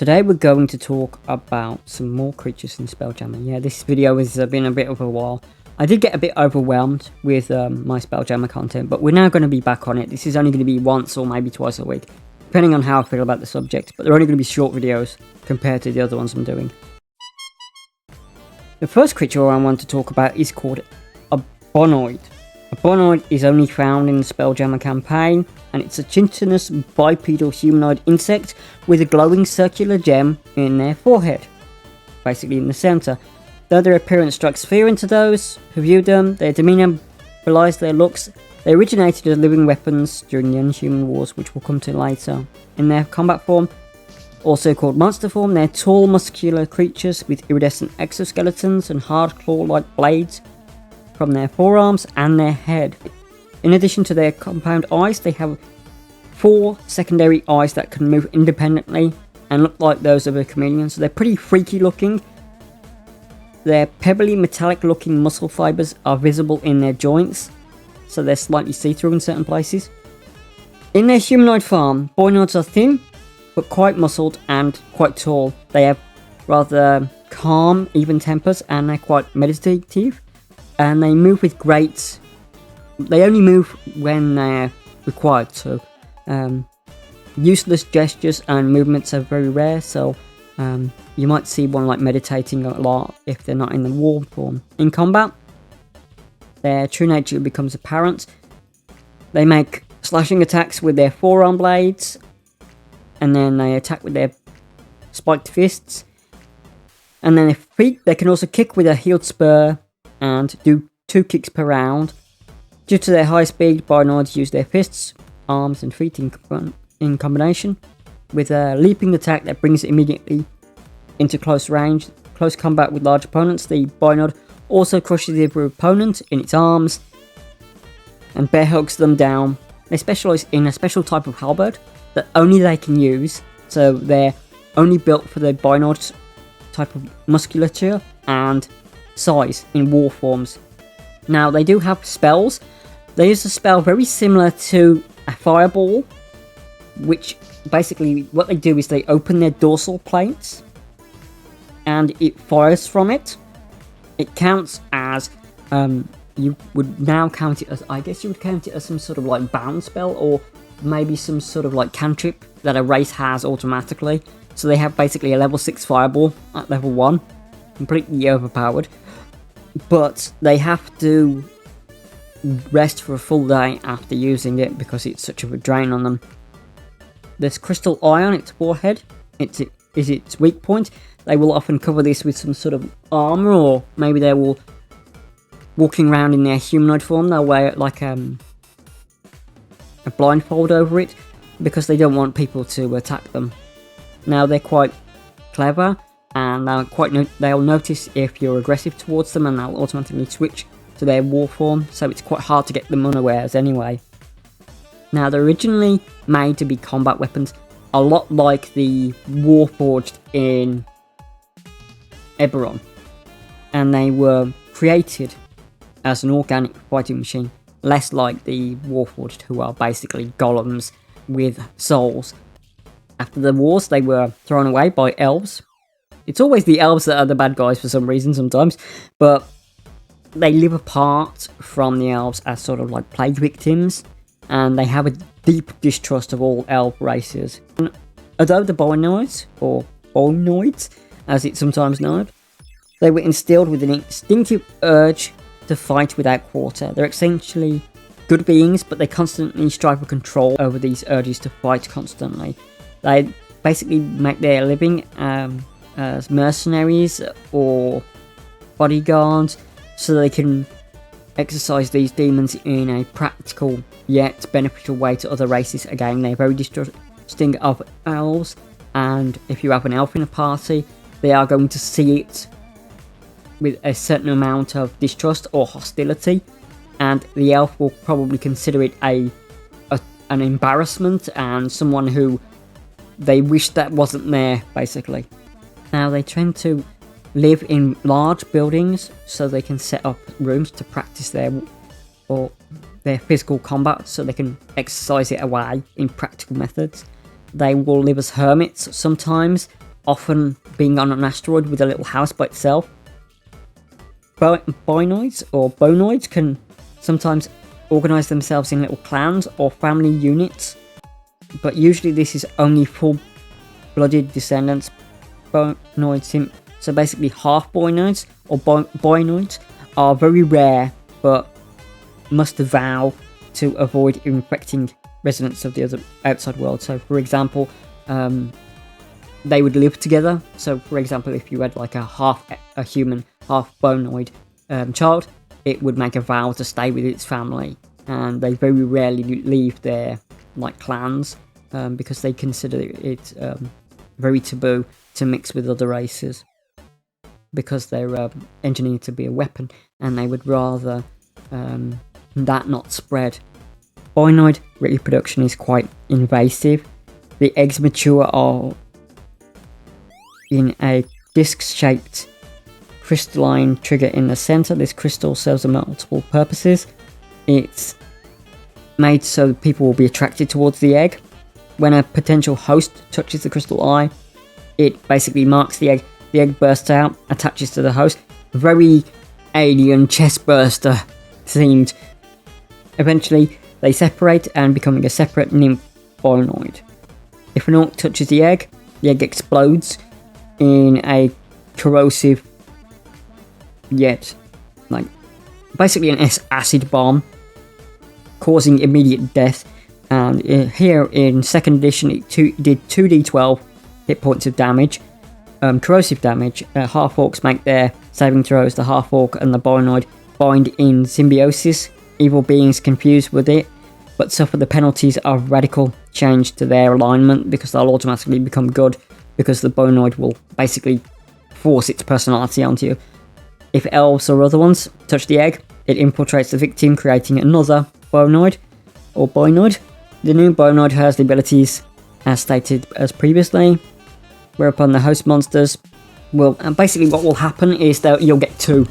Today we're going to talk about some more creatures in Spelljammer. Yeah, this video has been a bit of a while. I did get a bit overwhelmed with my Spelljammer content, but we're now going to be back on it. This is only going to be once or maybe twice a week, depending on how I feel about the subject, but they're only going to be short videos compared to the other ones I'm doing. The first creature I want to talk about is called a Bionoid. A Bionoid is only found in the Spelljammer campaign, and it's a chitinous bipedal humanoid insect with a glowing circular gem in their forehead, basically in the centre. Though their appearance strikes fear into those who view them, their demeanour belies their looks. They originated as living weapons during the Unhuman Wars, which we'll come to later. In their combat form, also called monster form, they're tall, muscular creatures with iridescent exoskeletons and hard claw-like blades from their forearms and their head. In addition to their compound eyes, they have 4 secondary eyes that can move independently and look like those of a chameleon, so they're pretty freaky looking. Their pebbly metallic looking muscle fibres are visible in their joints, so they're slightly see-through in certain places. In their humanoid form, Bionoids are thin, but quite muscled and quite tall. They have rather calm, even tempers, and they're quite meditative, and they move with great... They only move when they're required to. Useless gestures and movements are very rare, so you might see one like meditating a lot if they're not in the warm form. In combat, their true nature becomes apparent. They make slashing attacks with their forearm blades, and then they attack with their spiked fists. And then their feet, they can also kick with a heeled spur and do 2 kicks per round. Due to their high speed, Bionoids use their fists, arms and feet in combination with a leaping attack that brings it immediately into close range. Close combat with large opponents, the Bionoid also crushes the other opponent in its arms and bear hugs them down. They specialise in a special type of halberd that only they can use, so they're only built for the Bionoid type of musculature and size in war forms. Now, they do have spells. They use a spell very similar to a fireball, which basically what they do is they open their dorsal plates and it fires from it. It counts as, you would now count it as, I guess you would count it as some sort of like bound spell, or maybe some sort of like cantrip that a race has automatically. So they have basically a level 6 fireball at level 1, completely overpowered. But they have to rest for a full day after using it because it's such of a drain on them. There's crystal eye on its forehead. It is its weak point. They will often cover this with some sort of armour, or maybe they will, walking around in their humanoid form, they'll wear like a blindfold over it because they don't want people to attack them. Now, they're quite clever, and they'll notice if you're aggressive towards them, and they'll automatically switch to their war form, so it's quite hard to get them unawares anyway. Now, they're originally made to be combat weapons, a lot like the Warforged in Eberron, and they were created as an organic fighting machine, less like the Warforged, who are basically golems with souls. After the wars, they were thrown away by Elves. It's always the Elves that are the bad guys for some reason sometimes, but they live apart from the Elves as sort of like plague victims, and they have a deep distrust of all Elf races. And although the Bionoids, or Bionoids as it's sometimes known, they were instilled with an instinctive urge to fight without quarter. They're essentially good beings, but they constantly strive for control over these urges to fight constantly. They basically make their living as mercenaries or bodyguards, so they can exercise these demons in a practical yet beneficial way to other races. Again, they're very distrusting of elves, and if you have an elf in a party, they are going to see it with a certain amount of distrust or hostility, and the elf will probably consider it an embarrassment and someone who they wish that wasn't there, basically. Now, they tend to live in large buildings so they can set up rooms to practice their physical combat, so they can exercise it away in practical methods. They will live as hermits sometimes, often being on an asteroid with a little house by itself. Bionoids or bonoids can sometimes organise themselves in little clans or family units, but usually this is only full-blooded descendants. Bonoids, so basically half bonoids or bionoids, are very rare, but must vow to avoid infecting residents of the other outside world. So, for example, they would live together. So, for example, if you had like a human, half bonoid child, it would make a vow to stay with its family, and they very rarely leave their like clans because they consider it very taboo to mix with other races, because they're engineered to be a weapon, and they would rather that not spread. Bionoid reproduction is quite invasive. The eggs mature are in a disc-shaped crystalline trigger in the center. This crystal serves multiple purposes. It's made so that people will be attracted towards the egg. When a potential host touches the crystal eye, it basically marks the egg. The egg bursts out, attaches to the host. Very alien chestburster themed. Eventually, they separate and becoming a separate nymph bionoid. If an orc touches the egg explodes in a corrosive, yet like basically an acid bomb, causing immediate death. And here in second edition, it did 2d12 hit points of damage, corrosive damage. Half orcs make their saving throws. The half orc and the bionoid bind in symbiosis. Evil beings confused with it, but suffer the penalties of radical change to their alignment, because they'll automatically become good, because the bionoid will basically force its personality onto you. If elves or other ones touch the egg, it infiltrates the victim, creating another bionoid or bionoid. The new bionoid has the abilities as stated as previously, whereupon the host monsters will, and basically what will happen is that you'll get two.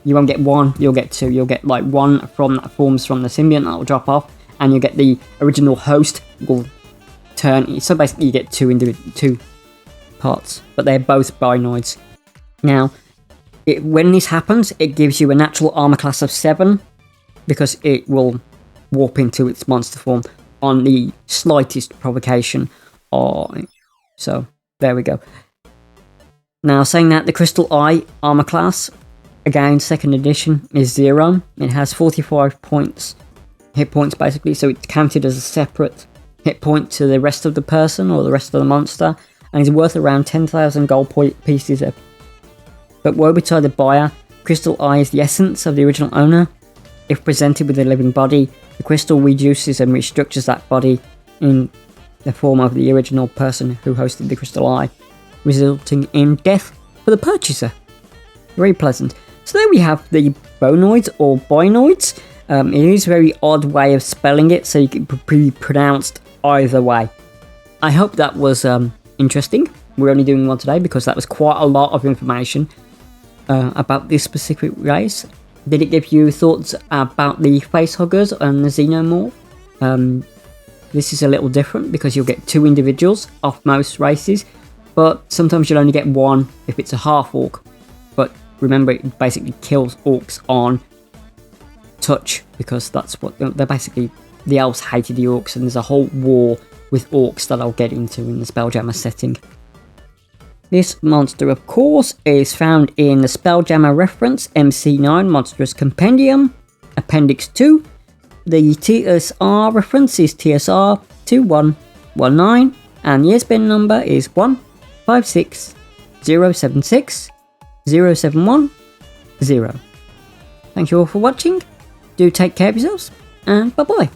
You won't get one, you'll get two. You'll get like one from that forms from the symbiont that will drop off, and you get the original host will turn. So basically you get two parts, but they're both bionoids. Now, when this happens, it gives you a natural armor class of 7, because it will warp into its monster form on the slightest provocation. So there we go. Now, saying that, the Crystal Eye armor class, again, second edition, is 0. It has 45 hit points basically, so it's counted as a separate hit point to the rest of the person or the rest of the monster, and is worth around 10,000 gold pieces. But woe betide the buyer, Crystal Eye is the essence of the original owner. If presented with a living body, the crystal reduces and restructures that body in the form of the original person who hosted the Crystal Eye, resulting in death for the purchaser. Very pleasant. So there we have the bonoids or bionoids. It is a very odd way of spelling it, so you can be pronounced either way. I hope that was interesting. We're only doing one today because that was quite a lot of information about this specific race. Did it give you thoughts about the facehuggers and the xenomorph? This is a little different because you'll get 2 individuals off most races, but sometimes you'll only get 1 if it's a half orc. But remember, it basically kills orcs on touch, because that's what they're basically. The elves hated the orcs, and there's a whole war with orcs that I'll get into in the Spelljammer setting. This monster, of course, is found in the Spelljammer reference MC9 Monstrous Compendium, Appendix 2. The TSR reference is TSR 2119, and the ISBN number is 156076071. Thank you all for watching. Do take care of yourselves, and bye bye.